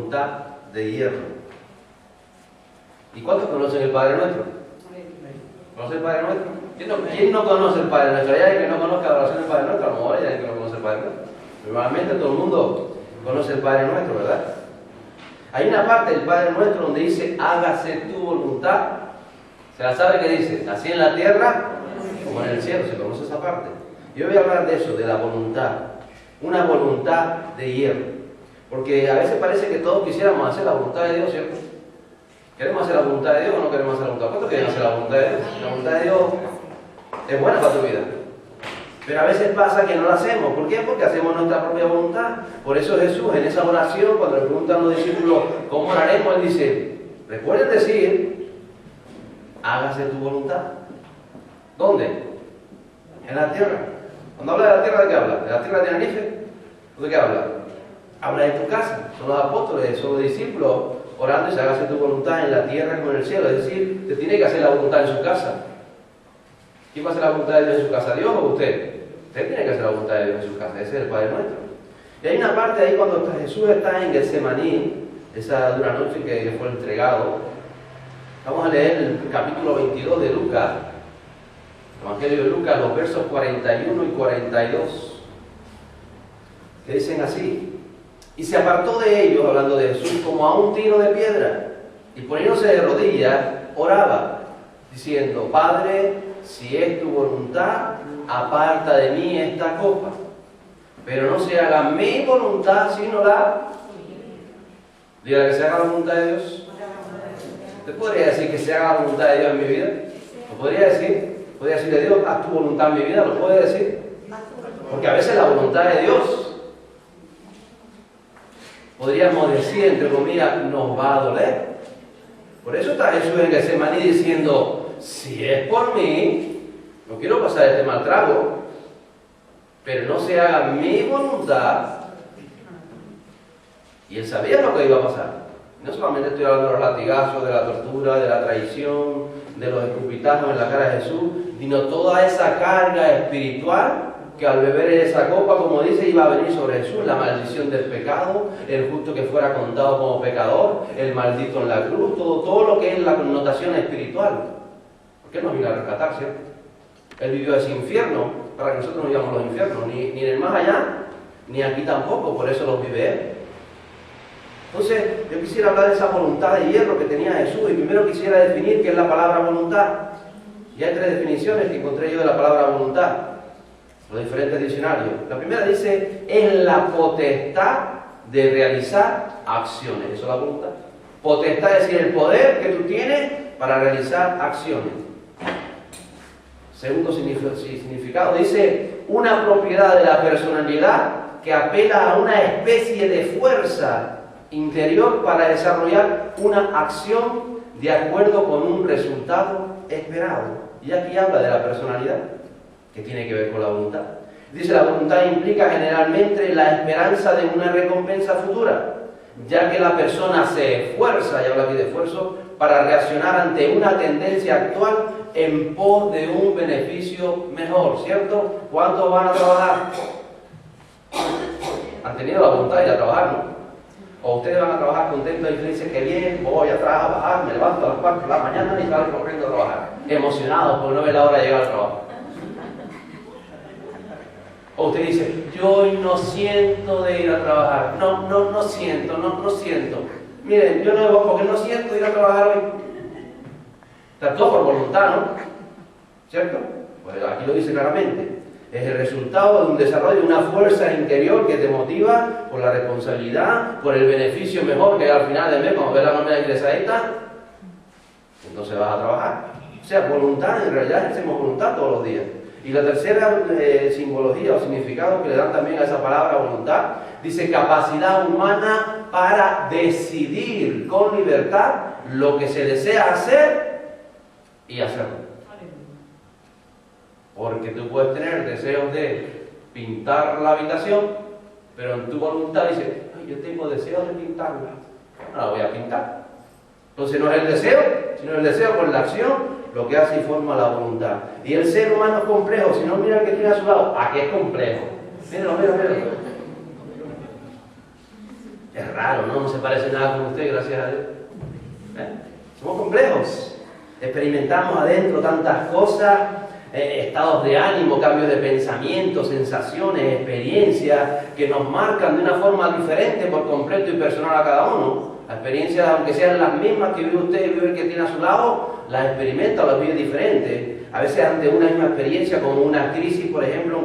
voluntad de hierro. ¿Y cuántos conocen el Padre Nuestro? ¿Conoce el Padre Nuestro? ¿Quién no conoce el Padre Nuestro? ¿Hay alguien que no conozca la oración del Padre Nuestro? A lo mejor hay alguien que no conoce el Padre Nuestro. Normalmente todo el mundo conoce el Padre Nuestro, ¿verdad? Hay una parte del Padre Nuestro donde dice, hágase tu voluntad. ¿Se la sabe qué dice? Así en la tierra como en el cielo. ¿Se conoce esa parte? Yo voy a hablar de eso, de la voluntad. Una voluntad de hierro. Porque a veces parece que todos quisiéramos hacer la voluntad de Dios, ¿cierto? ¿Queremos hacer la voluntad de Dios o no queremos hacer la voluntad? ¿Cuántos quieren hacer la voluntad de Dios? La voluntad de Dios es buena para tu vida. Pero a veces pasa que no la hacemos. ¿Por qué? Porque hacemos nuestra propia voluntad. Por eso Jesús en esa oración, cuando le preguntan a los discípulos cómo oraremos, Él dice, recuerden decir, hágase tu voluntad. ¿Dónde? En la tierra. Cuando habla de la tierra, ¿de qué habla? ¿De la tierra de Tenerife? ¿O de qué habla? Habla de tu casa. Son los apóstoles, son los discípulos orando y se hágase tu voluntad en la tierra como en el cielo. Es decir, usted tiene que hacer la voluntad en su casa. ¿Quién va a hacer la voluntad de Dios en su casa? ¿Dios o usted? Usted tiene que hacer la voluntad de Dios en su casa. Ese es el Padre Nuestro. Y hay una parte ahí cuando Jesús está en Getsemaní, esa dura noche que fue entregado. Vamos a leer el capítulo 22 de Lucas, el Evangelio de Lucas, los versos 41 y 42, que dicen así. Y se apartó de ellos, hablando de Jesús, como a un tiro de piedra, y poniéndose de rodillas, oraba, diciendo, Padre, si es tu voluntad, aparta de mí esta copa, pero no se haga mi voluntad, sino la... Diga que se haga la voluntad de Dios. ¿Usted podría decir que se haga la voluntad de Dios en mi vida? ¿Lo podría decir? ¿Podría decirle a Dios, haz tu voluntad en mi vida? ¿Lo puede decir? Porque a veces la voluntad de Dios, podríamos decir, entre comillas, nos va a doler. Por eso está Jesús en Getsemaní diciendo, si es por mí, no quiero pasar este mal trago, pero no se haga mi voluntad. Y él sabía lo que iba a pasar. No solamente estoy hablando de los latigazos, de la tortura, de la traición, de los escupitajos en la cara de Jesús, sino toda esa carga espiritual que al beber esa copa, como dice, iba a venir sobre Jesús, la maldición del pecado, el justo que fuera contado como pecador, el maldito en la cruz, todo lo que es la connotación espiritual. ¿Por qué nos vino a rescatar, cierto? Él vivió ese infierno para que nosotros no vivamos los infiernos, ni en el más allá, ni aquí tampoco, por eso los vive Él. Entonces, yo quisiera hablar de esa voluntad de hierro que tenía Jesús, y primero quisiera definir qué es la palabra voluntad. Y hay tres definiciones que encontré yo de la palabra voluntad, los diferentes diccionarios. La primera dice, es la potestad de realizar acciones. Eso es la voluntad. Potestad es decir, el poder que tú tienes para realizar acciones. Segundo significado, dice, una propiedad de la personalidad que apela a una especie de fuerza interior para desarrollar una acción de acuerdo con un resultado esperado. Y aquí habla de la personalidad, que tiene que ver con la voluntad. Dice, la voluntad implica generalmente la esperanza de una recompensa futura, ya que la persona se esfuerza, y habla aquí de esfuerzo, para reaccionar ante una tendencia actual en pos de un beneficio mejor, ¿cierto? ¿Cuántos van a trabajar? Han tenido la voluntad de ir a trabajar, ¿no? O ustedes van a trabajar contentos y felices, que bien, voy a trabajar, me levanto a las 4 de la mañana y salgo corriendo a trabajar, emocionados porque no ve la hora de llegar al trabajo. O usted dice, yo hoy no siento de ir a trabajar, no siento. Miren, yo no, porque no siento de ir a trabajar hoy. Está todo por voluntad, ¿no? ¿Cierto? Pues aquí lo dice claramente. Es el resultado de un desarrollo de una fuerza interior que te motiva por la responsabilidad, por el beneficio mejor que al final del mes, cuando ves la nómina ingresadita, entonces vas a trabajar. O sea, voluntad, en realidad hacemos voluntad todos los días. Y la tercera simbología o significado que le dan también a esa palabra voluntad, dice capacidad humana para decidir con libertad lo que se desea hacer y hacerlo. Porque tú puedes tener deseos de pintar la habitación, pero en tu voluntad dices, ay, yo tengo deseos de pintarla, no la voy a pintar. Entonces no es el deseo, sino el deseo con la acción, lo que hace y forma la voluntad. Y el ser humano es complejo, si no mira el que tiene a su lado, ¿a qué es complejo? Míralo. Es raro, ¿no? No se parece nada con usted, gracias a Dios. Somos complejos. Experimentamos adentro tantas cosas, estados de ánimo, cambios de pensamiento, sensaciones, experiencias que nos marcan de una forma diferente por completo y personal a cada uno. Las experiencias, aunque sean las mismas que vive usted y vive el que tiene a su lado, las experimenta o las vive diferentes. A veces ante una misma experiencia, como una crisis, por ejemplo,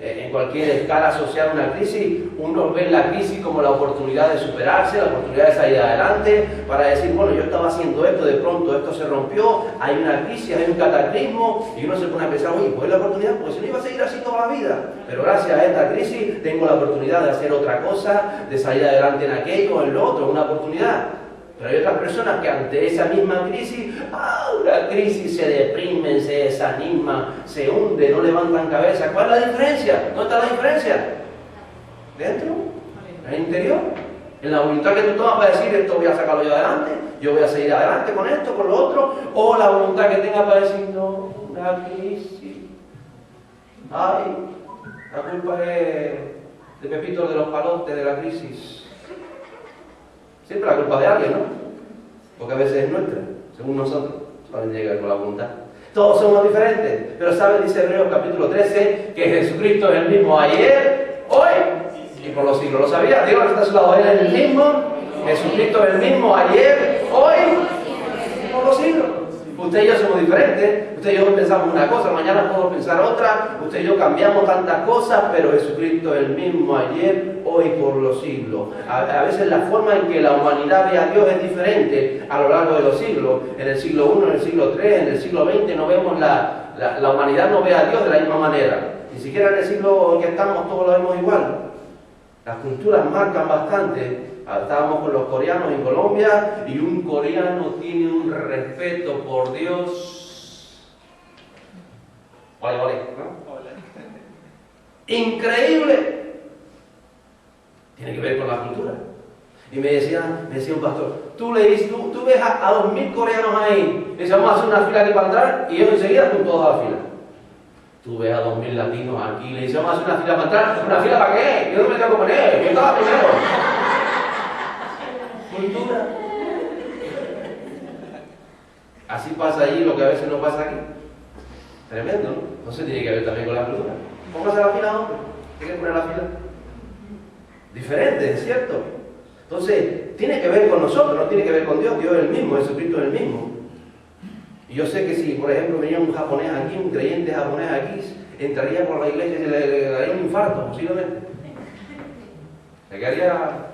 en cualquier escala social, una crisis, uno ve la crisis como la oportunidad de superarse, la oportunidad de salir adelante, para decir, bueno, yo estaba haciendo esto, de pronto esto se rompió, hay una crisis, hay un cataclismo, y uno se pone a pensar, oye, pues es la oportunidad, pues si no iba a seguir así toda la vida, pero gracias a esta crisis tengo la oportunidad de hacer otra cosa, de salir adelante en aquello o en lo otro, una oportunidad. Pero hay otras personas que ante esa misma crisis, una crisis, se deprimen, se desaniman, se hunden, no levantan cabeza. ¿Cuál es la diferencia? ¿Dónde está la diferencia? ¿Dentro? ¿En el interior? En la voluntad que tú tomas para decir, esto voy a sacarlo yo adelante, yo voy a seguir adelante con esto, con lo otro, o la voluntad que tengas para decir, no, una crisis. Ay, la culpa es de Pepito de los Palotes, de la crisis. Siempre la culpa de alguien, ¿no? Porque a veces es nuestra, según nosotros, también tiene que ver con la voluntad. Todos somos diferentes, pero ¿saben? Dice Hebreos capítulo 13, que Jesucristo es el mismo ayer, hoy y por los siglos. ¿Lo sabía? Dios está a su lado, Él es el mismo, Jesucristo es el mismo ayer, hoy y por los siglos. Usted y yo somos diferentes, usted y yo pensamos una cosa, mañana podemos pensar otra, usted y yo cambiamos tantas cosas, pero Jesucristo es el mismo ayer, hoy y por los siglos. A veces la forma en que la humanidad ve a Dios es diferente a lo largo de los siglos. En el siglo I, en el siglo III, en el siglo XX no vemos la humanidad no ve a Dios de la misma manera. Ni siquiera en el siglo en que estamos todos lo vemos igual. Las culturas marcan bastante. Estábamos con los coreanos en Colombia y un coreano tiene un respeto por Dios. Ole, ole, ¿no? Increíble. Tiene que ver con la cultura. Y me decía un pastor, tú ves a 2000 coreanos ahí, y vamos a hacer una fila aquí para entrar, y ellos enseguida con toda la fila. Tú ves a 2000 latinos aquí, le dices, vamos a hacer una fila para entrar. ¿Una fila para qué? Yo no me tengo que poner, yo estaba primero. Cultura. Así pasa allí lo que a veces no pasa aquí. Tremendo, ¿no? Entonces tiene que ver también con la cultura. Póngase la fila, hombre. Tiene que poner la fila. Diferente, ¿es cierto? Entonces, tiene que ver con nosotros, no tiene que ver con Dios. Dios es el mismo, Jesucristo es el mismo. Y yo sé que si, por ejemplo, venía un japonés aquí, un creyente japonés aquí, entraría por la iglesia y le daría un infarto, posiblemente. Le quedaría...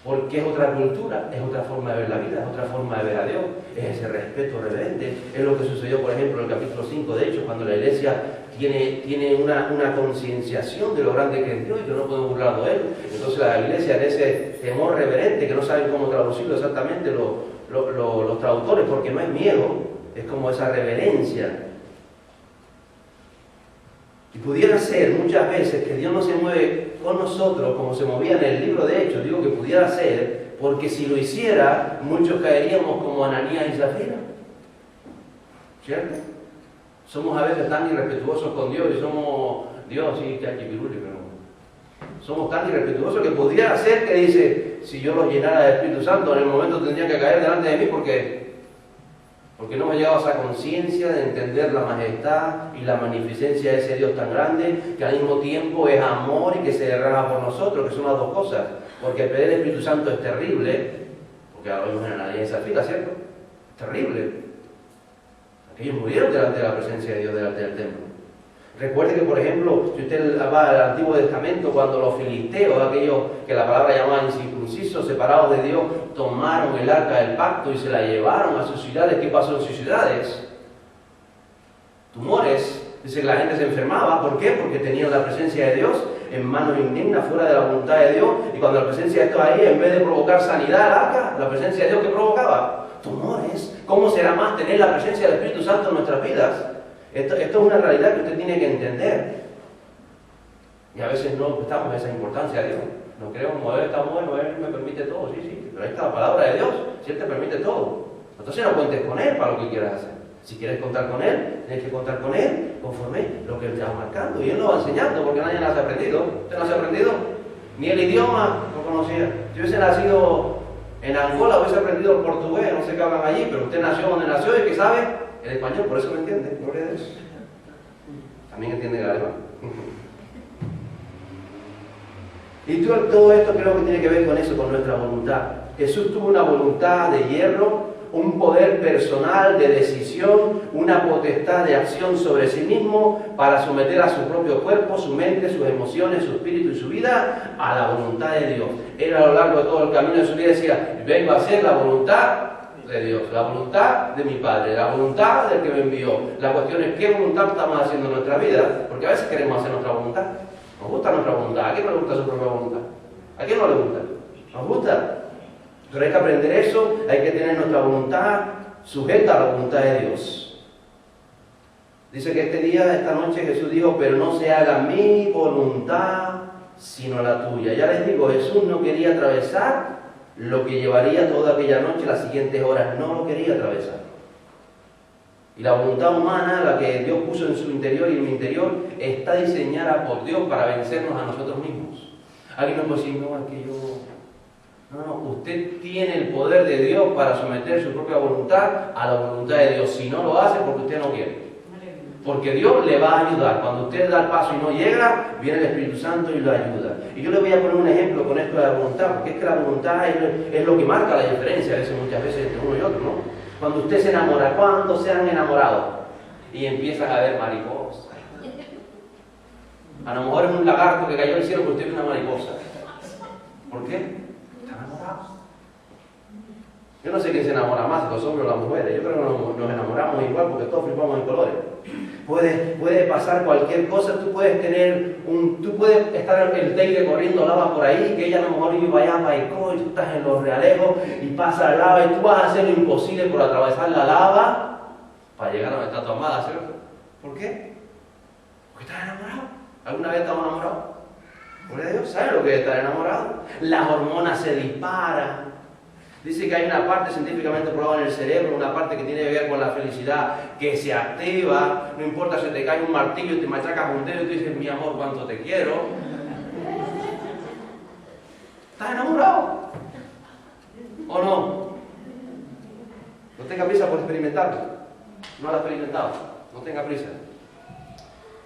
Porque es otra cultura, es otra forma de ver la vida, es otra forma de ver a Dios, es ese respeto reverente. Es lo que sucedió, por ejemplo, en el capítulo 5 de Hechos, cuando la iglesia tiene una concienciación de lo grande que es Dios y que no podemos burlar de Él. Entonces la iglesia, en ese temor reverente, que no saben cómo traducirlo exactamente los traductores, porque no es miedo, es como esa reverencia. Y pudiera ser muchas veces que Dios no se mueve con nosotros como se movía en el libro de Hechos. Digo que pudiera ser, porque si lo hiciera, muchos caeríamos como Ananías y Zafira. ¿Cierto? Somos a veces tan irrespetuosos con Dios y somos... Dios, sí, que hay piruli, pero... Somos tan irrespetuosos que pudiera ser que dice, si yo los llenara del Espíritu Santo, en el momento tendrían que caer delante de mí porque no me ha llegado a esa conciencia de entender la majestad y la magnificencia de ese Dios tan grande, que al mismo tiempo es amor y que se derrama por nosotros, que son las dos cosas. Porque el pedir el Espíritu Santo es terrible, porque ahora vemos en la ley de esa fila, ¿cierto? Es terrible. Aquellos murieron delante de la presencia de Dios, delante del templo. Recuerde que, por ejemplo, si usted va al Antiguo Testamento, cuando los filisteos, aquellos que la palabra llamaba incircuncisos, separados de Dios, tomaron el arca del pacto y se la llevaron a sus ciudades. ¿Qué pasó en sus ciudades? Tumores. Dice que la gente se enfermaba. ¿Por qué? Porque tenían la presencia de Dios en manos indignas, fuera de la voluntad de Dios. Y cuando la presencia de Dios ahí, en vez de provocar sanidad al arca, la presencia de Dios, ¿qué provocaba? Tumores. ¿Cómo será más tener la presencia del Espíritu Santo en nuestras vidas? Esto es una realidad que usted tiene que entender. Y a veces no prestamos esa importancia a Dios. No creemos, como Él está bueno, Él me permite todo, sí, pero ahí está la palabra de Dios, si Él te permite todo. Entonces no cuentes con Él para lo que quieras hacer. Si quieres contar con Él, tienes que contar con Él conforme lo que Él te va marcando. Y Él lo va enseñando, porque nadie lo ha aprendido. ¿Usted no se ha aprendido? Ni el idioma lo conocía. Si hubiese nacido en Angola, hubiese aprendido el portugués, no sé qué hablan allí, pero usted nació donde nació y que sabe el español, por eso me entiende, gloria a Dios. También entiende el alemán. Y todo esto creo que tiene que ver con eso, con nuestra voluntad. Jesús tuvo una voluntad de hierro, un poder personal de decisión, una potestad de acción sobre sí mismo para someter a su propio cuerpo, su mente, sus emociones, su espíritu y su vida a la voluntad de Dios. Él a lo largo de todo el camino de su vida decía, vengo a hacer la voluntad de Dios, la voluntad de mi Padre, la voluntad del que me envió. La cuestión es qué voluntad estamos haciendo en nuestra vida, porque a veces queremos hacer nuestra voluntad. Nos gusta nuestra voluntad. ¿A quién no le gusta su propia voluntad? ¿A quién no le gusta? Nos gusta. Pero hay que aprender eso, hay que tener nuestra voluntad sujeta a la voluntad de Dios. Dice que este día, esta noche, Jesús dijo, pero no se haga mi voluntad, sino la tuya. Ya les digo, Jesús no quería atravesar lo que llevaría toda aquella noche, las siguientes horas, no lo quería atravesar. Y la voluntad humana, la que Dios puso en su interior y en mi interior, está diseñada por Dios para vencernos a nosotros mismos. Alguien nos puede decir, no, es que yo... No, usted tiene el poder de Dios para someter su propia voluntad a la voluntad de Dios. Si no lo hace, porque usted no quiere. Porque Dios le va a ayudar. Cuando usted da el paso y no llega, viene el Espíritu Santo y lo ayuda. Y yo le voy a poner un ejemplo con esto de la voluntad, porque es que la voluntad es lo que marca la diferencia muchas veces entre uno y otro, ¿no? Cuando usted se enamora, ¿cuándo se han enamorado? Y empiezan a ver mariposas. A lo mejor es un lagarto que cayó del cielo, pero usted ve una mariposa. ¿Por qué? Yo no sé quién se enamora más, los hombres o las mujeres. Yo creo que nos enamoramos igual porque todos flipamos en colores. Puede pasar cualquier cosa, tú puedes estar el teide corriendo lava por ahí, que ella a lo mejor iba allá para Icó y tú estás en los Realejos y pasa la lava y tú vas a hacer lo imposible por atravesar la lava para llegar a donde está tu amada, ¿cierto? ¿Por qué? Porque estás enamorado. ¿Alguna vez estamos enamorados? Gloria a Dios, ¿saben lo que es estar enamorado? Las hormonas se disparan. Dice que hay una parte científicamente probada en el cerebro, una parte que tiene que ver con la felicidad, que se activa. No importa si te cae un martillo y te machacas un dedo y tú dices, mi amor, cuánto te quiero. ¿Estás enamorado? ¿O no? No tenga prisa por experimentarlo. No lo has experimentado. No tenga prisa.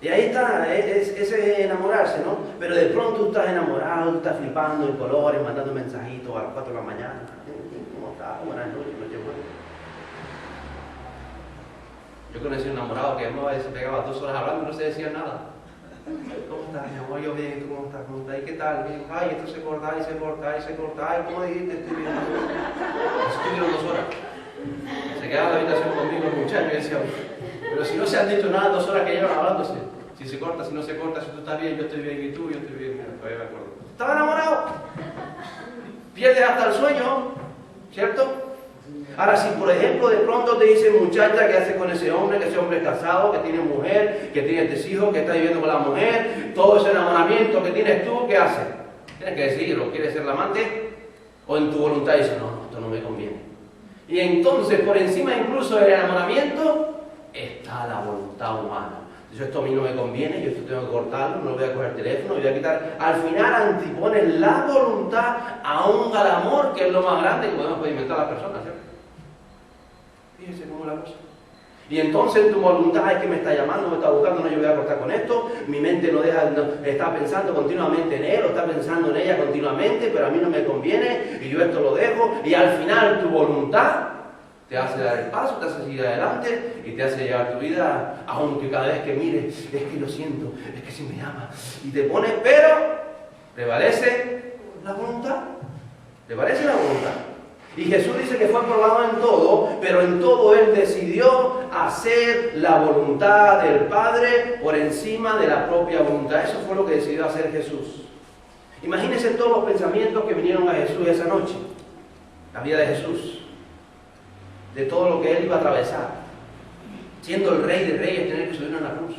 Y ahí está, ese enamorarse, ¿no? Pero de pronto tú estás enamorado, tú estás flipando en colores, mandando mensajitos a las 4 de la mañana. ¿Cómo estás? Buenas noches, noche buena. Yo conocí un enamorado que se pegaba 2 horas hablando y no se decía nada. ¿Cómo estás, mi amor? Yo bien, ¿tú cómo estás? ¿Cómo estás? ¿Y qué tal? Bien. Ay, esto se corta, y se corta, y se corta. Ay, ¿cómo dijiste? Estoy bien. Estuvieron 2 horas. Se quedaba en la habitación conmigo el muchacho y decía, pero si no se han dicho nada 2 horas que llevan hablándose, si se corta, si no se corta, si tú estás bien, yo estoy bien, y tú, yo estoy bien, mira, todavía me acuerdo. Estaba enamorado. Pierdes hasta el sueño, ¿cierto? Ahora, si por ejemplo de pronto te dice muchacha, ¿qué haces con ese hombre? Que ese hombre es casado, que tiene mujer, que tiene 3 hijos, que está viviendo con la mujer, todo ese enamoramiento que tienes tú, ¿qué haces? Tienes que decidirlo, ¿quieres ser la amante? O en tu voluntad dices, no, esto no me conviene. Y entonces, por encima incluso del enamoramiento, está la voluntad humana. Yo esto a mí no me conviene, yo esto tengo que cortarlo, no voy a coger el teléfono, voy a quitar. Al final anteponen la voluntad aún al amor, que es lo más grande que podemos experimentar las personas, ¿cierto? Fíjense cómo es la cosa. Y entonces tu voluntad es que me está llamando, me está buscando, no, yo voy a cortar con esto. Mi mente está pensando continuamente en él, o está pensando en ella continuamente, pero a mí no me conviene, y yo esto lo dejo. Y al final tu voluntad te hace dar el paso, te hace seguir adelante y te hace llevar tu vida, aunque cada vez que mires, es que lo siento, es que si me llama, y te pones, pero prevalece la voluntad, prevalece la voluntad. Y Jesús dice que fue probado en todo, pero en todo Él decidió hacer la voluntad del Padre por encima de la propia voluntad. Eso fue lo que decidió hacer Jesús. Imagínense todos los pensamientos que vinieron a Jesús esa noche, la vida de Jesús, de todo lo que Él iba a atravesar, siendo el Rey de Reyes, tener que subir a la cruz,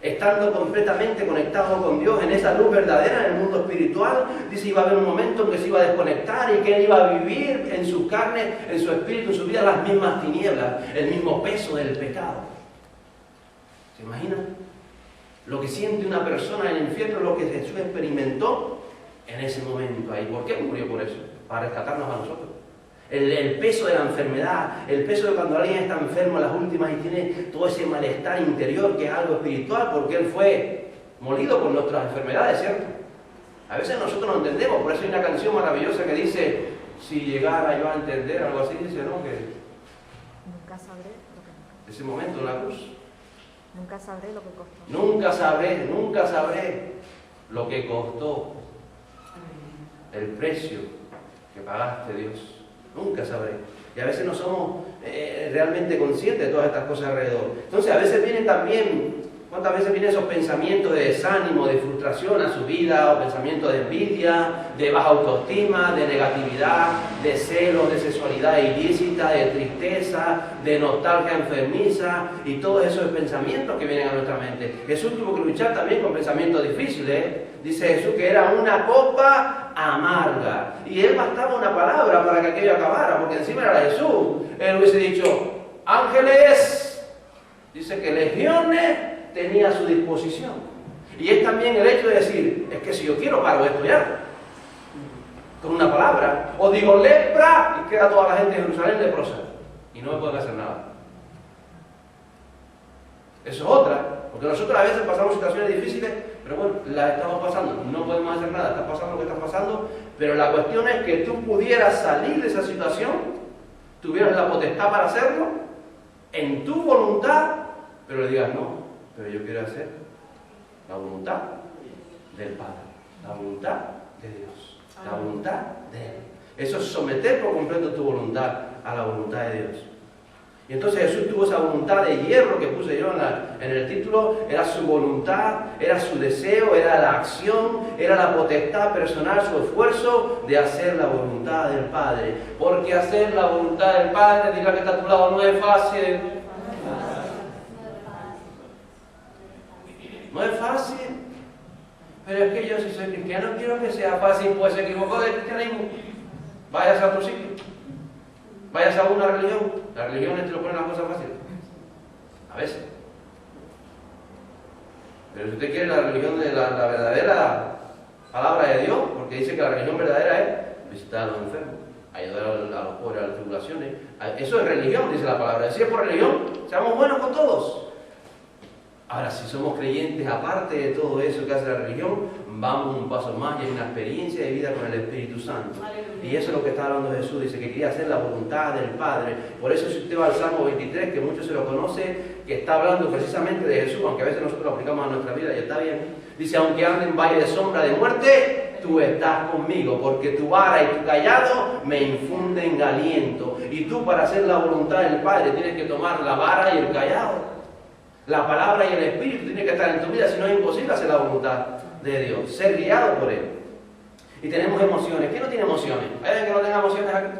estando completamente conectado con Dios en esa luz verdadera en el mundo espiritual. Dice, iba a haber un momento en que se iba a desconectar y que Él iba a vivir en su carne, en su espíritu, en su vida, las mismas tinieblas, el mismo peso del pecado. ¿Se imaginan? Lo que siente una persona en el infierno es lo que Jesús experimentó en ese momento ahí. ¿Por qué murió por eso? Para rescatarnos a nosotros. El peso de la enfermedad, el peso de cuando alguien está enfermo en las últimas y tiene todo ese malestar interior que es algo espiritual, porque Él fue molido por nuestras enfermedades, ¿cierto? A veces nosotros no entendemos, por eso hay una canción maravillosa que dice, si llegara yo a entender, algo así, dice, ¿no? Que nunca sabré lo que ese momento en la cruz. Nunca sabré lo que costó. Nunca sabré lo que costó el precio que pagaste, Dios. Nunca sabré. Y a veces no somos realmente conscientes de todas estas cosas alrededor. Entonces a veces vienen también, ¿cuántas veces vienen esos pensamientos de desánimo, de frustración a su vida, o pensamientos de envidia, de baja autoestima, de negatividad, de celos, de sexualidad ilícita, de tristeza, de nostalgia enfermiza y todos esos pensamientos que vienen a nuestra mente? Jesús tuvo que luchar también con pensamientos difíciles. Dice Jesús que era una copa amarga. Y Él bastaba una palabra para que aquello acabara, porque encima era Jesús. Él hubiese dicho, ángeles, dice que legiones tenía a su disposición. Y es también el hecho de decir, es que si yo quiero paro esto ya. Con una palabra. O digo lepra y queda toda la gente de Jerusalén leprosa. Y no me pueden hacer nada. Eso es otra. Porque nosotros a veces pasamos situaciones difíciles, pero bueno, las estamos pasando. No podemos hacer nada, está pasando lo que está pasando. Pero la cuestión es que tú pudieras salir de esa situación, tuvieras la potestad para hacerlo, en tu voluntad, pero le digas, no, pero yo quiero hacer la voluntad del Padre, la voluntad de Dios, la voluntad de Él. Eso es someter por completo tu voluntad a la voluntad de Dios. Y entonces Jesús tuvo esa voluntad de hierro que puse yo en el título, era su voluntad, era su deseo, era la acción, era la potestad personal, su esfuerzo de hacer la voluntad del Padre. Porque hacer la voluntad del Padre, diga que está a tu lado, no es fácil. No es fácil. Pero es que yo si soy cristiano quiero que sea fácil, pues se equivocó de cristianismo. Váyase a otro sitio. Váyase a una religión. Las religiones te lo ponen las cosas fáciles. A veces. Pero si usted quiere la religión de la verdadera palabra de Dios, porque dice que la religión verdadera es visitar a los enfermos, ayudar a los pobres, a las tribulaciones. Eso es religión, dice la palabra. Si es por religión, seamos buenos con todos. Ahora, si somos creyentes, aparte de todo eso que hace la religión, vamos un paso más y hay una experiencia de vida con el Espíritu Santo. Y eso es lo que está hablando Jesús, dice que quería hacer la voluntad del Padre. Por eso si usted va al Salmo 23, que muchos se lo conoce, que está hablando precisamente de Jesús, aunque a veces nosotros lo aplicamos a nuestra vida y está bien. Dice, aunque ande en valle de sombra de muerte, tú estás conmigo, porque tu vara y tu callado me infunden aliento. Y tú para hacer la voluntad del Padre tienes que tomar la vara y el callado. La palabra y el Espíritu tienen que estar en tu vida, si no es imposible hacer la voluntad de Dios, ser guiado por Él. Y tenemos emociones. ¿Quién no tiene emociones? ¿Hay alguien que no tenga emociones aquí?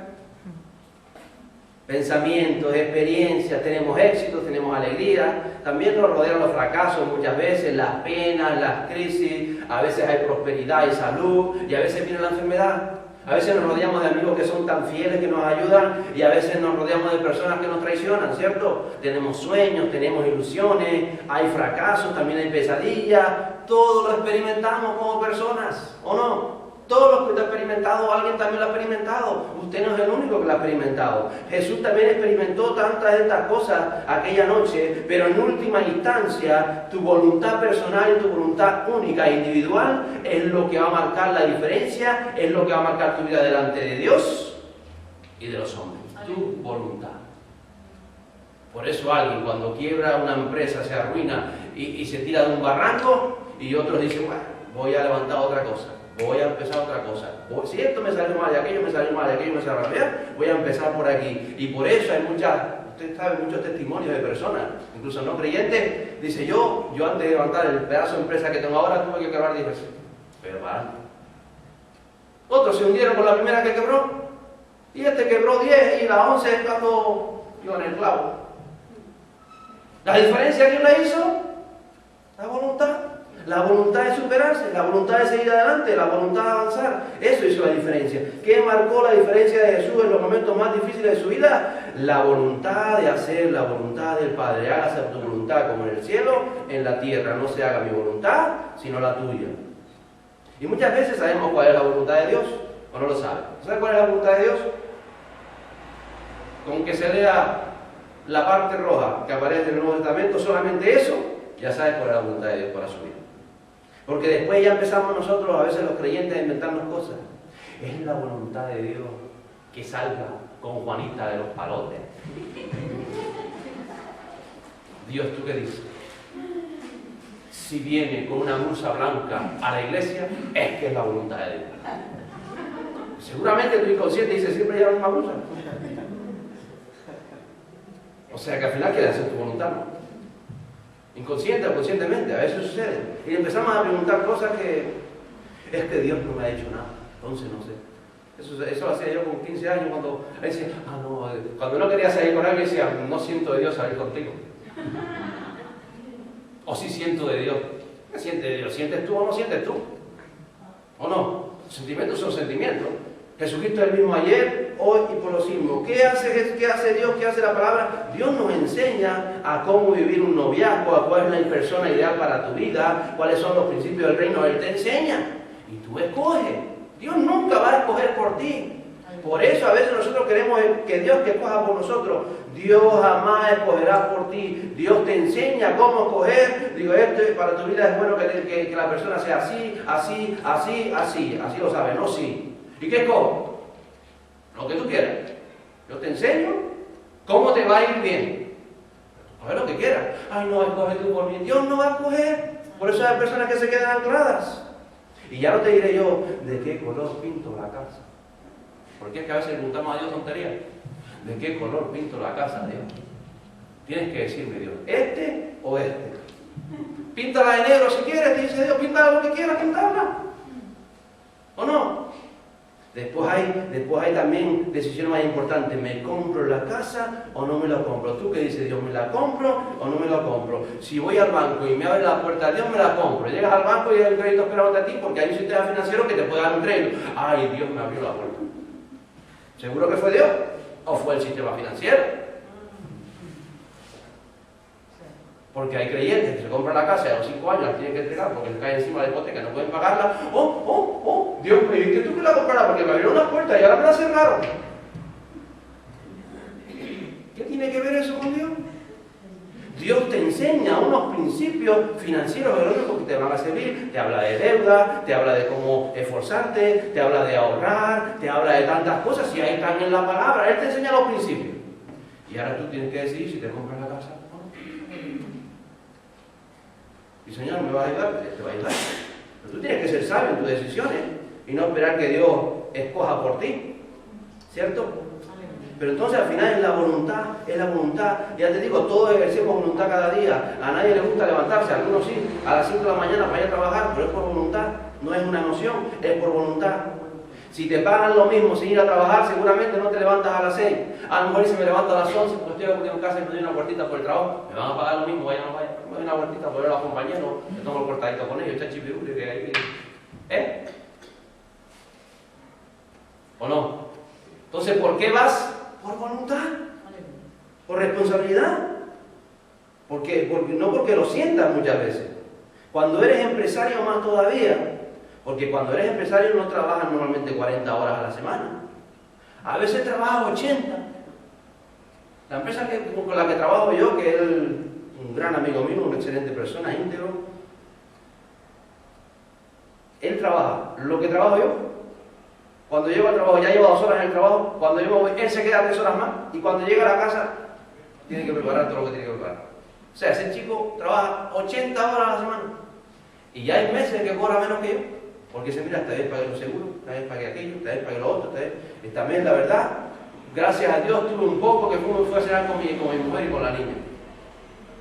Pensamientos, experiencias, tenemos éxitos, tenemos alegría. También nos rodean los fracasos muchas veces, las penas, las crisis. A veces hay prosperidad y salud, y a veces viene la enfermedad. A veces nos rodeamos de amigos que son tan fieles que nos ayudan y a veces nos rodeamos de personas que nos traicionan, ¿cierto? Tenemos sueños, tenemos ilusiones, hay fracasos, también hay pesadillas. Todo lo experimentamos como personas, ¿o no? Todo lo que usted ha experimentado, alguien también lo ha experimentado. Usted no es el único que lo ha experimentado. Jesús también experimentó tantas de estas cosas aquella noche, pero en última instancia, tu voluntad personal y tu voluntad única e individual es lo que va a marcar la diferencia, es lo que va a marcar tu vida delante de Dios y de los hombres. Tu voluntad. Por eso alguien cuando quiebra una empresa se arruina y se tira de un barranco y otros dicen, bueno, voy a levantar otra cosa. Voy a empezar otra cosa. Si esto me salió mal, y aquello me salió mal, y aquello me salió mal, voy a empezar por aquí. Y por eso hay usted sabe, muchos testimonios de personas, incluso no creyentes. Dice, yo antes de levantar el pedazo de empresa que tengo ahora, tuve que quebrar 10 veces. Pero vale. Otros se hundieron con la primera que quebró. Y este quebró 10 y la 11 es cuando iba en el clavo. ¿La diferencia quién la hizo? La voluntad. La voluntad de superarse, la voluntad de seguir adelante, la voluntad de avanzar. Eso hizo la diferencia. ¿Qué marcó la diferencia de Jesús en los momentos más difíciles de su vida? la voluntad de hacer la voluntad del Padre. Hágase tu voluntad como en el cielo, en la tierra. No se haga mi voluntad, sino la tuya. Y muchas veces sabemos cuál es la voluntad de Dios, o no lo sabe. ¿Sabe cuál es la voluntad de Dios? Con que se lea la parte roja que aparece en el Nuevo Testamento, solamente eso, ya sabes cuál es la voluntad de Dios para su vida. Porque después ya empezamos nosotros, a veces los creyentes, a inventarnos cosas. Es la voluntad de Dios que salga con Juanita de los palotes. Dios, ¿tú qué dices? Si viene con una blusa blanca a la iglesia, es que es la voluntad de Dios. Seguramente tu inconsciente dice, siempre lleva la misma blusa. O sea que al final quiere hacer tu voluntad, ¿no? Inconsciente o conscientemente, a veces sucede. Y empezamos a preguntar cosas que es que Dios no me ha dicho nada, entonces no sé. Eso lo hacía yo con 15 años cuando decía, no, cuando no quería salir con alguien decía, no siento de Dios salir contigo. O sí siento de Dios. ¿Qué siente de Dios? ¿Sientes tú o no sientes tú? ¿O no? Sentimientos son sentimientos. Jesucristo es el mismo ayer, hoy y por los siglos. ¿Qué hace Dios? ¿Qué hace la palabra? Dios nos enseña a cómo vivir un noviazgo, a cuál es la persona ideal para tu vida, cuáles son los principios del reino. Él te enseña y tú escoges. Dios nunca va a escoger por ti. Por eso a veces nosotros queremos que Dios que escoja por nosotros. Dios jamás escogerá por ti. Dios te enseña cómo escoger. Digo, esto para tu vida es bueno que la persona sea así, así, así, así. Así lo sabes, no sí. ¿Y qué escojo? Lo que tú quieras. Yo te enseño cómo te va a ir bien. Coge lo que quieras. Ay, no, escoge tú por mí. Dios no va a escoger. Por eso hay personas que se quedan ancladas. Y ya no te diré yo de qué color pinto la casa. Porque es que a veces le preguntamos a Dios tonterías. ¿De qué color pinto la casa, Dios? Tienes que decirme, Dios, ¿este o este? Píntala de negro si quieres, te dice Dios, píntala lo que quieras, pintarla. ¿O no? Después hay también decisiones más importantes. ¿Me compro la casa o no me la compro? ¿Tú qué dices, Dios? ¿Me la compro o no me la compro? Si voy al banco y me abre la puerta, Dios, me la compro. Llegas al banco y hay un crédito esperándote a ti porque hay un sistema financiero que te puede dar un crédito. Ay, Dios me abrió la puerta. ¿Seguro que fue Dios? ¿O fue el sistema financiero? Porque hay creyentes que se compran la casa y a los 5 años la tienen que entregar porque les cae encima la hipoteca y no pueden pagarla. Dios me dice que tú que la compraras porque me abrieron una puerta y ahora me la cerraron. ¿Qué tiene que ver eso con Dios? Dios te enseña unos principios financieros que te van a servir. Te habla de deuda, te habla de cómo esforzarte, te habla de ahorrar, te habla de tantas cosas y ahí están en la palabra. Él te enseña los principios. Y ahora tú tienes que decidir si te compras la casa o no. Y Señor, ¿me va a ayudar? Te va a ayudar. Pero tú tienes que ser sabio en tus decisiones y no esperar que Dios escoja por ti. ¿Cierto? Pero entonces al final es la voluntad. Ya te digo, todos ejercemos voluntad cada día. A nadie le gusta levantarse, a algunos sí, a las 5 de la mañana para ir a trabajar, pero es por voluntad, no es una emoción, es por voluntad. Si te pagan lo mismo sin ir a trabajar, seguramente no te levantas a las 6. A lo mejor si me levanto a las 11, porque estoy aquí en casa y me doy una vueltita por el trabajo, me van a pagar lo mismo, vaya o no vaya. Me doy una vueltita por ver a los compañeros, me tomo el cortadito con ellos, está chipiruli, que hay. ¿O no? Entonces, ¿por qué vas? Por voluntad, por responsabilidad. Porque no porque lo sientas muchas veces. Cuando eres empresario más todavía, porque cuando eres empresario no trabajas normalmente 40 horas a la semana. A veces trabajas 80. La empresa con la que trabajo yo, que es un gran amigo mío, una excelente persona, íntegro, él trabaja lo que trabajo yo. Cuando llego al trabajo, ya llevo 2 horas en el trabajo, cuando yo me voy, él se queda 3 horas más, y cuando llega a la casa, tiene que preparar todo lo que tiene que preparar. O sea, ese chico trabaja 80 horas a la semana, y ya hay meses que cobra menos que yo, porque dice, mira, esta vez pagué lo seguro, esta vez pagué aquello, esta vez pagué lo otro, esta vez, la verdad, gracias a Dios tuve un poco que fue a cenar con mi mujer y con la niña.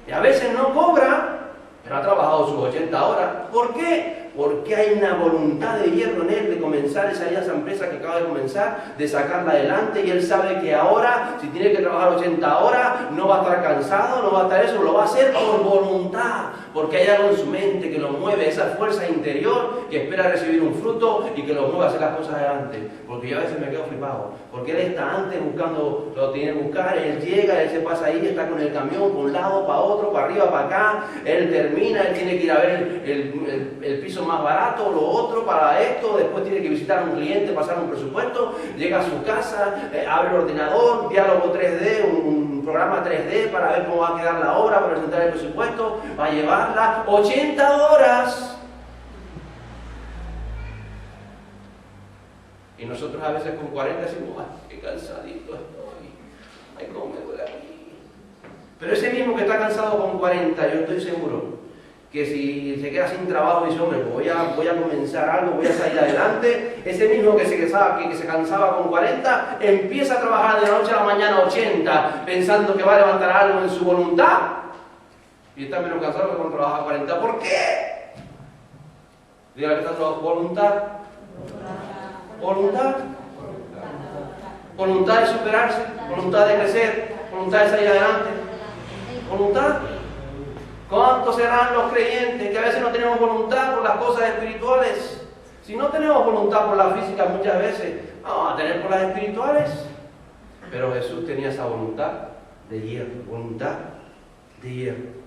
Y a veces no cobra, pero ha trabajado sus 80 horas. ¿Por qué? Porque hay una voluntad de hierro en él de comenzar esa empresa que acaba de comenzar, de sacarla adelante, y él sabe que ahora, si tiene que trabajar 80 horas, no va a estar cansado, no va a estar eso, lo va a hacer por voluntad, porque hay algo en su mente que lo mueve, esa fuerza interior que espera recibir un fruto y que lo mueve a hacer las cosas adelante. Porque yo a veces me quedo flipado, porque él está antes buscando lo que tiene que buscar, él llega, él se pasa ahí, está con el camión, por un lado, para otro, para arriba, para acá, él termina, él tiene que ir a ver el piso más barato, lo otro, para esto, después tiene que visitar a un cliente, pasar un presupuesto, llega a su casa, abre el ordenador, diálogo 3D, un programa 3D para ver cómo va a quedar la obra, para presentar el presupuesto, para llevarla 80 horas. Y nosotros a veces con 40 decimos, ¡ay, qué cansadito estoy! ¡Ay, cómo me duele aquí! Pero ese mismo que está cansado con 40, yo estoy seguro que si se queda sin trabajo y dice, hombre, pues voy a comenzar algo, voy a salir adelante, ese mismo que se cansaba con 40, empieza a trabajar de la noche a la mañana 80, pensando que va a levantar algo en su voluntad, y está menos cansado que cuando trabaja 40. ¿Por qué? Diga que está trabajando voluntad. Voluntad. Voluntad de superarse, voluntad de crecer, voluntad de salir adelante. Voluntad. ¿Cuántos serán los creyentes que a veces no tenemos voluntad por las cosas espirituales? Si no tenemos voluntad por la física muchas veces, vamos a tener por las espirituales. Pero Jesús tenía esa voluntad de hierro, voluntad de hierro.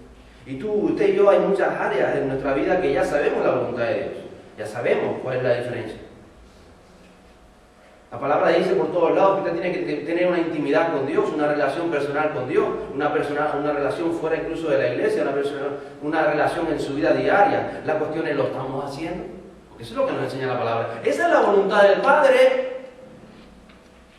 Y usted y yo, hay muchas áreas en nuestra vida que ya sabemos la voluntad de Dios. Ya sabemos cuál es la diferencia. La palabra dice por todos lados que usted tiene que tener una intimidad con Dios, una relación personal con Dios, una relación fuera incluso de la iglesia, una relación en su vida diaria. La cuestión es, ¿lo estamos haciendo? Porque eso es lo que nos enseña la palabra. ¿Esa es la voluntad del Padre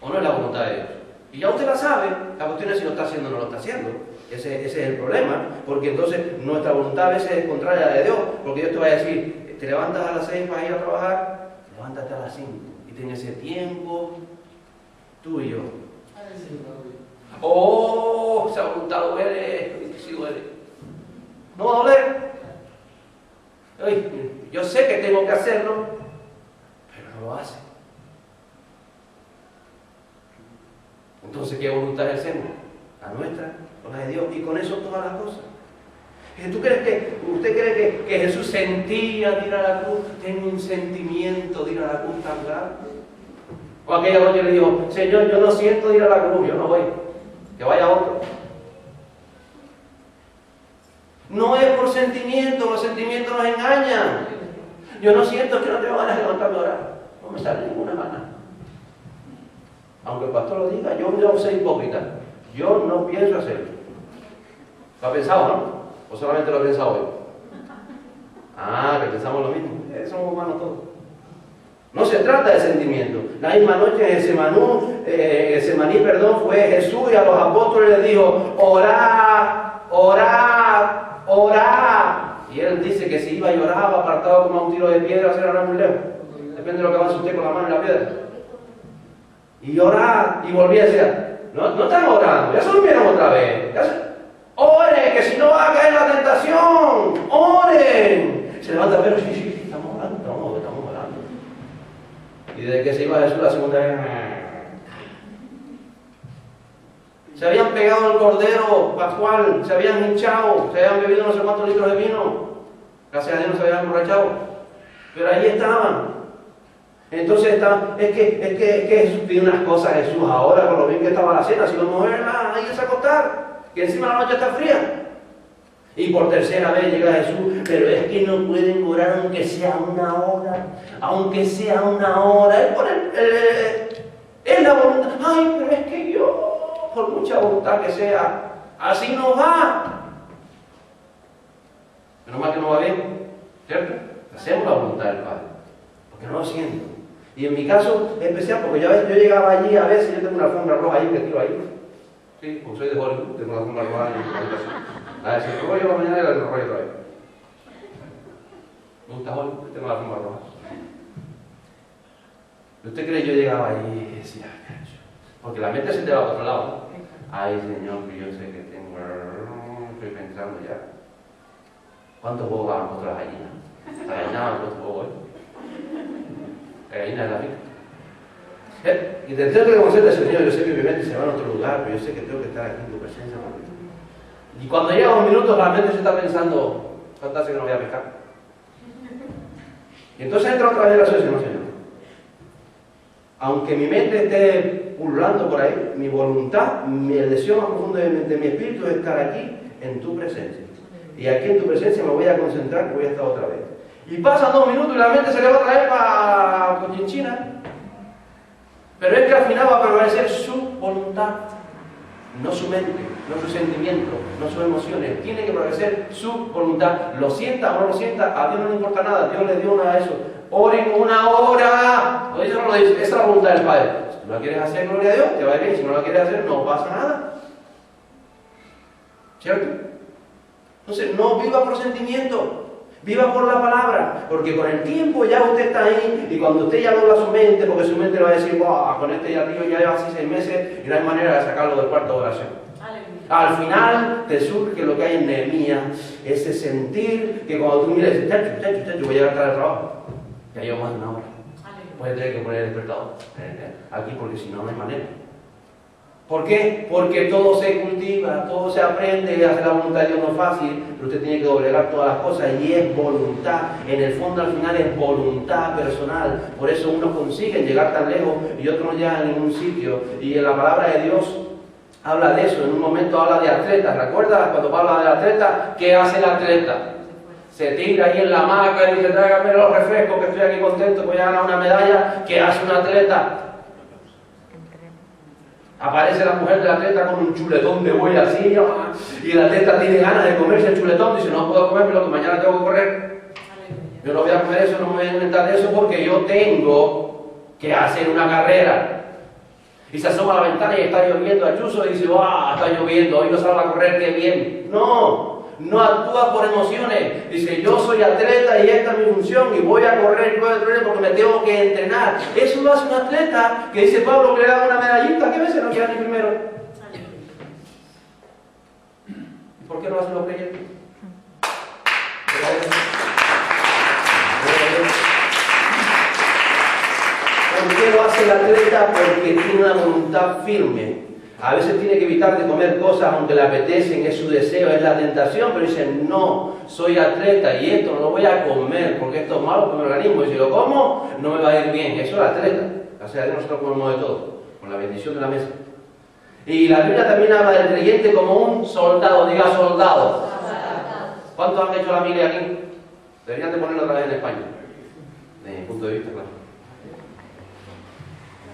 o no es la voluntad de Dios? Y ya usted la sabe, la cuestión es si lo está haciendo o no lo está haciendo. Ese es el problema, porque entonces nuestra voluntad a veces es contraria a la de Dios, porque Dios te va a decir, te levantas a las 6 para ir a trabajar, levántate a las 5. Y ten ese tiempo tuyo. ¡Oh! Esa voluntad duele. Sí duele. ¿No va a doler? Ay, yo sé que tengo que hacerlo, pero no lo hace. Entonces, ¿qué voluntad hacemos? La nuestra, con la de Dios, y con eso todas las cosas. ¿Usted cree que Jesús sentía de ir a la cruz? Tengo un sentimiento de ir a la cruz tan grande. O aquella noche le dijo, Señor, yo no siento de ir a la cruz, yo no voy, que vaya otro. No es por sentimiento, los sentimientos nos engañan. Yo no siento que no tengo ganas de levantarme a orar, no me sale ninguna gana. Aunque el pastor lo diga, yo no soy hipócrita, yo no pienso hacerlo. ¿Lo ha pensado, no? ¿O solamente lo he pensado hoy? Ah, que pensamos lo mismo. Somos humanos todos. No se trata de sentimiento. La misma noche en Getsemaní, fue Jesús y a los apóstoles les dijo, orad, orad, orad. Y él dice que si iba y oraba, apartado como a un tiro de piedra, se era muy lejos. Depende de lo que avance usted con la mano en la piedra. Y orad, y volvía a decir, no están orando, ya se durmieron otra vez. Oren, que si no va a caer la tentación. Oren. Se levanta, pero sí, estamos orando. Y desde que se iba Jesús la segunda vez, se habían pegado el cordero pascual, se habían hinchado, se habían bebido no sé cuántos litros de vino. Gracias a Dios no se habían emborrachado. Pero ahí estaban. Entonces es que Jesús pide unas cosas a Jesús ahora, con lo bien que estaba la cena, si no moverla, ahí se acostar. Que encima la noche está fría. Y por tercera vez llega Jesús, pero es que no pueden orar aunque sea una hora. Aunque sea una hora. Es la voluntad. Ay, pero es que yo, por mucha voluntad que sea, así no va. Menos mal que no va bien, ¿cierto? Hacemos la voluntad del Padre, porque no lo siento. Y en mi caso especial, porque ya ves, yo llegaba allí a veces, yo tengo una alfombra roja ahí que tiro ahí. Sí, como soy de Hollywood, tengo una alfombra roja ahí. A ver, si el rollo va mañana y el rollo otra vez. Me gusta Hollywood, tengo la alfombra roja. ¿Usted cree que yo llegaba allí y decía, porque la mente se te va a otro lado? Ay, Señor, que yo sé que tengo. Estoy pensando ya. ¿Cuántos huevos van a puesto las gallinas? La gallina van a puesto huevos, La gallina de la vida. Y te tengo que conocer del Señor, yo sé que mi mente se va a otro lugar, pero yo sé que tengo que estar aquí en tu presencia. Y cuando llega un minuto, la mente se está pensando, ¿Cuánto hace que no voy a pescar? Y entonces entra otra vez la oración, Señor. Aunque mi mente esté pululando por ahí, mi voluntad, el deseo más profundo de mi espíritu es estar aquí en tu presencia. Y aquí en tu presencia me voy a concentrar, voy a estar otra vez. Y pasan 2 minutos y la mente se le va otra vez para Cochinchina. Pero es que al final va a prevalecer su voluntad, no su mente, no su sentimiento, no sus emociones. Tiene que prevalecer su voluntad. Lo sienta o no lo sienta, a Dios no le importa nada. Dios le dio una de eso. Oren 1 hora. Lo dice o no lo dice. Esa es la voluntad del Padre. Si tú la quieres hacer, gloria a Dios, te va bien. Si no la quieres hacer, no pasa nada. ¿Cierto? Entonces, no viva por sentimiento. Viva por la palabra, porque con el tiempo ya usted está ahí y cuando usted ya dobla su mente, porque su mente le va a decir, wow, con este ya tío ya lleva así 6 meses y no hay manera de sacarlo del cuarto de oración. Al final te surge lo que hay en Nehemías, ese sentir que cuando tú miras, chacho, voy a llegar tarde al trabajo. Ya llevo más de 1 hora. Puede tener que poner el despertador aquí porque si no, no hay manera. ¿Por qué? Porque todo se cultiva, todo se aprende, hacer la voluntad de Dios no es fácil, pero usted tiene que doblegar todas las cosas y es voluntad. En el fondo al final es voluntad personal. Por eso unos consiguen llegar tan lejos y otros no llegan a ningún sitio. Y en la palabra de Dios habla de eso, en un momento habla de atletas. ¿Recuerdas cuando habla del atleta? ¿Qué hace el atleta? Se tira ahí en la hamaca y dice, tráigame los refrescos que estoy aquí contento, voy a ganar una medalla. ¿Qué hace un atleta? Aparece la mujer del atleta con un chuletón de buey así, y el atleta tiene ganas de comerse el chuletón, dice, no puedo comer, pero que mañana tengo que correr. Yo no voy a comer eso, no me voy a inventar de eso porque yo tengo que hacer una carrera. Y se asoma a la ventana y está lloviendo a chuzo y dice, ¡ah, está lloviendo, hoy no salgo a correr, qué bien! No actúa por emociones. Dice, yo soy atleta y esta es mi función y voy a correr porque me tengo que entrenar. Eso lo hace un atleta que dice Pablo que le da una medallita, que a veces no queda ni primero. ¿Y por qué no lo hacen los creyentes? ¿Por qué lo hace el atleta? Porque tiene una voluntad firme. A veces tiene que evitar de comer cosas aunque le apetecen, es su deseo, es la tentación, pero dice, no, soy atleta y esto no lo voy a comer porque esto es malo para mi organismo y si lo como no me va a ir bien. Eso es atleta. Gracias a Dios nosotros comemos de todo, con la bendición de la mesa. Y la Biblia también habla del creyente como un soldado, diga soldado. ¿Cuántos han hecho la Biblia aquí? Deberían de ponerlo otra vez en España, desde mi punto de vista, claro.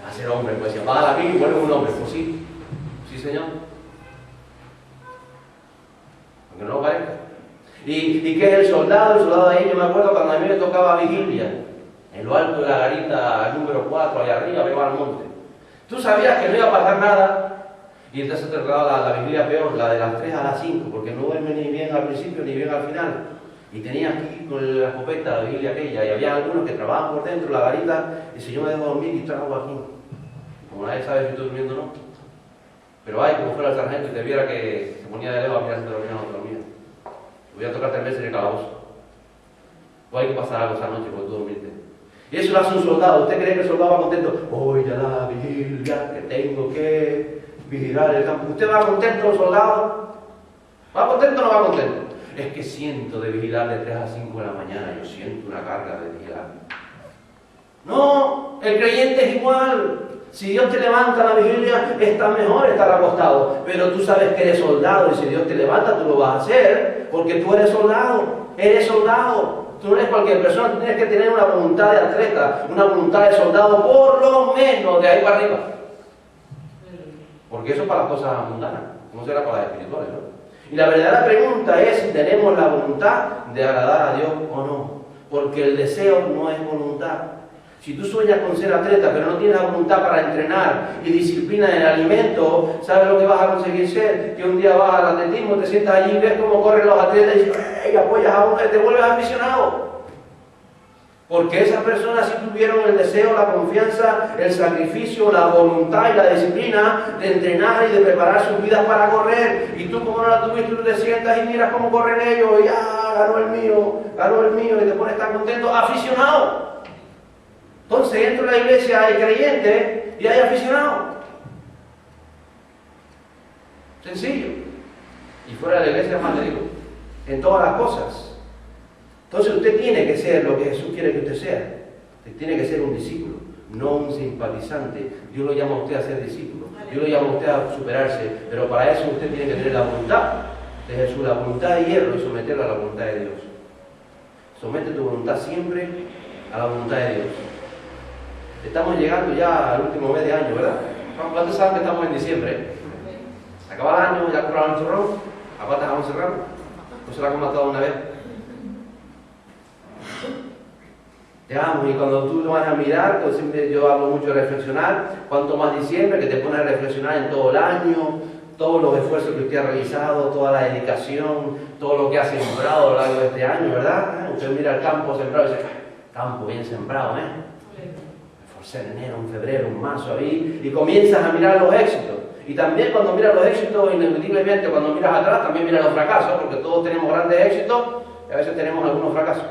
A ser hombre, pues si apaga la Biblia y vuelve un hombre, pues sí. Sí, señor. Aunque no lo parezca. ¿Y qué es el soldado? El soldado de ahí, yo me acuerdo cuando a mí me tocaba vigilia, en lo alto de la garita número 4, allá arriba, arriba al monte. Tú sabías que no iba a pasar nada, y entonces te tocaba la vigilia peor, la de las 3 a las 5, porque no duerme ni bien al principio ni bien al final. Y tenía aquí con la escopeta la vigilia aquella, y había algunos que trabajaban por dentro, la garita, y si yo me dejo dormir y trago aquí. Como nadie sabe si estoy durmiendo o no. Pero ay, como fuera el sargento y te viera que se ponía de lejos a mirar si te dormía o no te dormía. Te voy a tocar 3 veces en el calabozo. O hay que pasar algo esa noche porque tú dormiste. Y eso lo hace un soldado. ¿Usted cree que el soldado va contento? Hoy ya la vigilia que tengo que vigilar el campo. ¿Usted va contento, soldado? ¿Va contento o no va contento? Es que siento de vigilar de 3 a 5 de la mañana. Yo siento una carga de vigilar. No, el creyente es igual. Si Dios te levanta la vigilia, está mejor estar acostado. Pero tú sabes que eres soldado y si Dios te levanta, tú lo vas a hacer porque tú eres soldado. Eres soldado. Tú no eres cualquier persona, tú tienes que tener una voluntad de atleta, una voluntad de soldado, por lo menos de ahí para arriba. Porque eso es para las cosas mundanas, no será para las espirituales, ¿no? Y la verdadera pregunta es si tenemos la voluntad de agradar a Dios o no. Porque el deseo no es voluntad. Si tú sueñas con ser atleta, pero no tienes la voluntad para entrenar y disciplina en el alimento, ¿sabes lo que vas a conseguir ser? Que un día vas al atletismo, te sientas allí y ves cómo corren los atletas y dices, ¡ey! Apoyas a uno y te vuelves aficionado. Porque esas personas sí tuvieron el deseo, la confianza, el sacrificio, la voluntad y la disciplina de entrenar y de preparar sus vidas para correr. Y tú como no la tuviste, tú te sientas y miras cómo corren ellos y ganó el mío, y te pones tan contento, aficionado. Entonces, dentro de la iglesia hay creyentes y hay aficionados. Sencillo. Y fuera de la iglesia, más le digo, en todas las cosas. Entonces usted tiene que ser lo que Jesús quiere que usted sea. Usted tiene que ser un discípulo, no un simpatizante. Dios lo llama a usted a ser discípulo. Dios lo llama a usted a superarse. Pero para eso usted tiene que tener la voluntad de Jesús, la voluntad de hierro y someterla a la voluntad de Dios. Somete tu voluntad siempre a la voluntad de Dios. Estamos llegando ya al último mes de año, ¿verdad? ¿Cuántos saben que estamos en diciembre? Acaba el año, ya compraron el churrón. ¿A cuántas vamos a cerrar? ¿No se la coman toda una vez? Y cuando tú lo vas a mirar, pues siempre yo hablo mucho de reflexionar, cuanto más diciembre, que te pone a reflexionar en todo el año, todos los esfuerzos que usted ha realizado, toda la dedicación, todo lo que ha sembrado a lo largo de este año, ¿verdad? Usted mira el campo sembrado y dice, campo bien sembrado, ¿eh? Me esforcé en enero, en febrero, en marzo, ahí, y comienzas a mirar los éxitos. Y también cuando miras los éxitos, inevitablemente cuando miras atrás, también miras los fracasos, porque todos tenemos grandes éxitos y a veces tenemos algunos fracasos.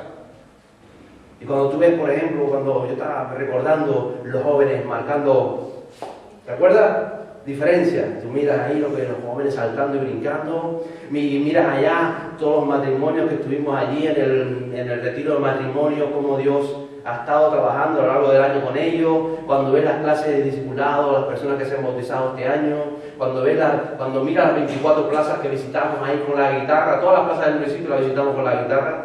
Y cuando tú ves, por ejemplo, cuando yo estaba recordando los jóvenes marcando, ¿te acuerdas? Diferencia. Tú miras ahí los jóvenes saltando y brincando, y miras allá todos los matrimonios que estuvimos allí en el retiro de matrimonio, cómo Dios ha estado trabajando a lo largo del año con ellos, cuando ves las clases de discipulado, las personas que se han bautizado este año, cuando miras las 24 plazas que visitamos ahí con la guitarra, todas las plazas del municipio las visitamos con la guitarra.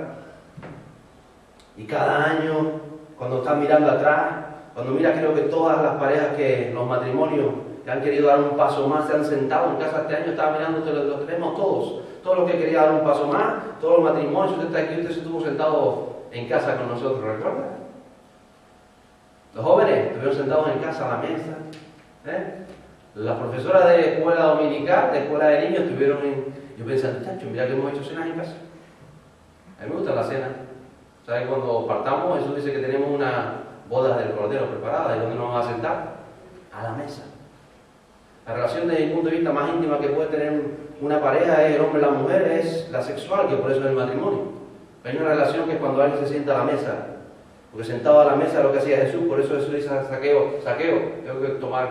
Y cada año, cuando estás mirando atrás, cuando miras, creo que todas las parejas los matrimonios que han querido dar un paso más, se han sentado en casa este año, estaba mirando, lo tenemos todos los que querían dar un paso más, todos los matrimonios, usted está aquí, usted se estuvo sentado en casa con nosotros, ¿recuerda? Los jóvenes estuvieron sentados en casa a la mesa, Las profesoras de escuela dominical, de escuela de niños, estuvieron yo pensaba, chacho, mira que hemos hecho cenas en casa. A mí me gusta la cena. ¿Sabes? Cuando partamos, Jesús dice que tenemos una boda del Cordero preparada. ¿Y dónde nos vamos a sentar? A la mesa. La relación desde mi punto de vista más íntima que puede tener una pareja es el hombre y la mujer, es la sexual, que por eso es el matrimonio. Hay una relación que es cuando alguien se sienta a la mesa. Porque sentado a la mesa es lo que hacía Jesús, por eso Jesús dice a Saqueo, tengo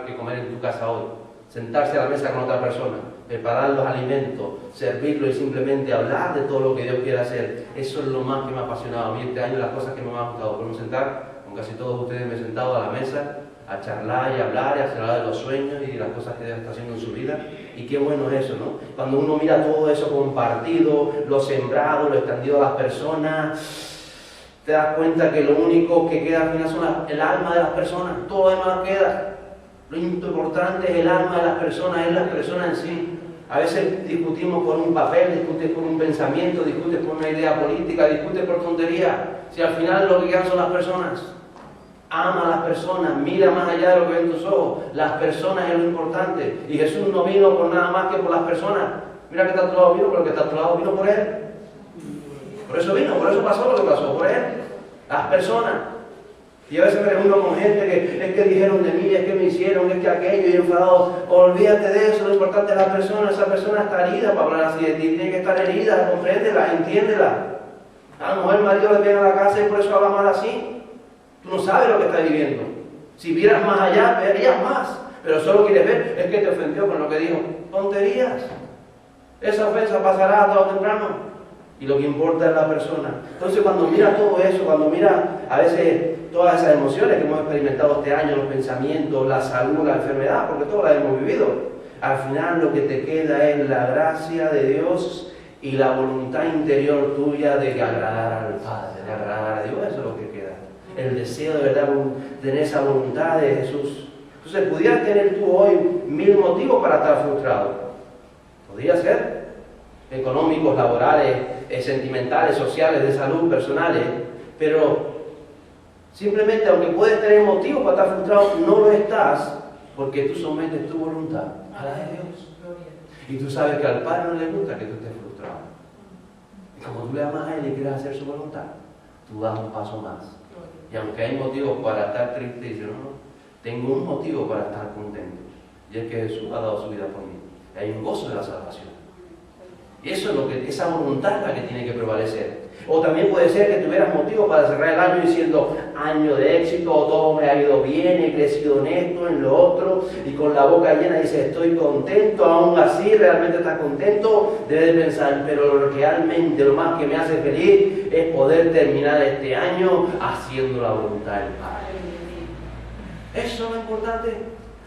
que comer en tu casa hoy. Sentarse a la mesa con otra persona, preparar los alimentos, servirlo y simplemente hablar de todo lo que Dios quiere hacer. Eso es lo más que me ha apasionado a mí este año, las cosas que me han gustado. Podemos sentar, con casi todos ustedes me he sentado a la mesa, a charlar y hablar, y a hablar de los sueños y de las cosas que Dios está haciendo en su vida. Y qué bueno es eso, ¿no? Cuando uno mira todo eso compartido, lo sembrado, lo extendido a las personas, te das cuenta que lo único que queda al final son el alma de las personas, todo lo demás queda. Lo importante es el alma de las personas, es la persona en sí. A veces discutimos por un papel, discutes por un pensamiento, discutes por una idea política, discutes por tontería. Si al final lo que quedan son las personas. Ama a las personas, mira más allá de lo que ven tus ojos. Las personas es lo importante. Y Jesús no vino por nada más que por las personas. Mira que está a tu lado vino, pero que está a tu lado vino por Él. Por eso vino, por eso pasó lo que pasó, por Él. Las personas. Y a veces me reúno con gente que es que dijeron de mí, es que me hicieron, es que aquello, y enfadado. Olvídate de eso, lo importante es la persona. Esa persona está herida para hablar así de ti, tiene que estar herida, compréndela, entiéndela. A lo mejor el marido le viene a la casa y por eso habla mal así. Tú no sabes lo que está viviendo. Si vieras más allá, verías más. Pero solo quieres ver, es que te ofendió con lo que dijo. Tonterías. Esa ofensa pasará tarde o temprano. Y lo que importa es la persona. Entonces cuando miras todo eso, cuando miras a veces todas esas emociones que hemos experimentado este año, los pensamientos, la salud, la enfermedad, porque todas las hemos vivido, al final lo que te queda es la gracia de Dios y la voluntad interior tuya de agradar al Padre, de agradar a Dios. Eso es lo que queda. El deseo de verdad de tener esa voluntad de Jesús. Entonces pudieras tener tú hoy 1000 motivos para estar frustrado. Podría ser económicos, laborales, sentimentales, sociales, de salud, personales, pero simplemente, aunque puedes tener motivos para estar frustrado, no lo estás porque tú sometes tu voluntad a la de Dios. Y tú sabes que al Padre no le gusta que tú estés frustrado. Y como tú le amas a Él y quieres hacer su voluntad, tú das un paso más. Y aunque hay motivos para estar triste, dices, no, tengo un motivo para estar contento. Y es que Jesús ha dado su vida por mí. Hay un gozo de la salvación. Y eso es esa voluntad es la que tiene que prevalecer. O también puede ser que tuvieras motivo para cerrar el año diciendo, año de éxito, todo me ha ido bien, he crecido en esto, en lo otro, y con la boca llena dices, estoy contento, aún así, realmente estás contento, debes de pensar, pero realmente lo más que me hace feliz es poder terminar este año haciendo la voluntad del Padre. Eso es lo importante,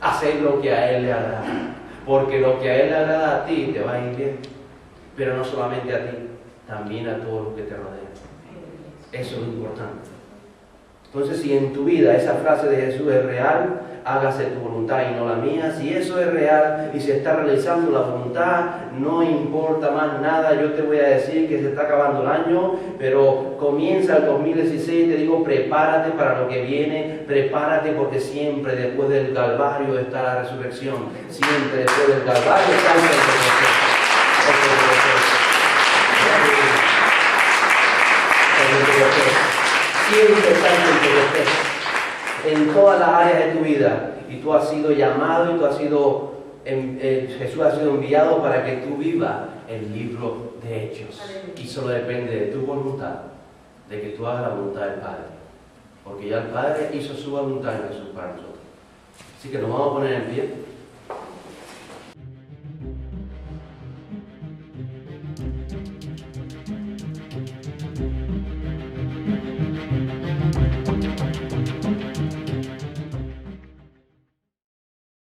hacer lo que a Él le agrada, porque lo que a Él le agrada a ti te va a ir bien, pero no solamente a ti, también a todos los que te rodean. Eso es lo importante. Entonces, si en tu vida esa frase de Jesús es real, hágase tu voluntad y no la mía. Si eso es real y se está realizando la voluntad, no importa más nada. Yo te voy a decir que se está acabando el año, pero comienza el 2016. Te digo, prepárate para lo que viene. Prepárate porque siempre después del Calvario está la resurrección. Siempre después del Calvario está la resurrección. Siempre está en todas las áreas de tu vida, y tú has sido llamado y tú has sido, Jesús ha sido enviado para que tú vivas el libro de Hechos. Y solo depende de tu voluntad, de que tú hagas la voluntad del Padre, porque ya el Padre hizo su voluntad en Jesús para nosotros. Así que nos vamos a poner en pie.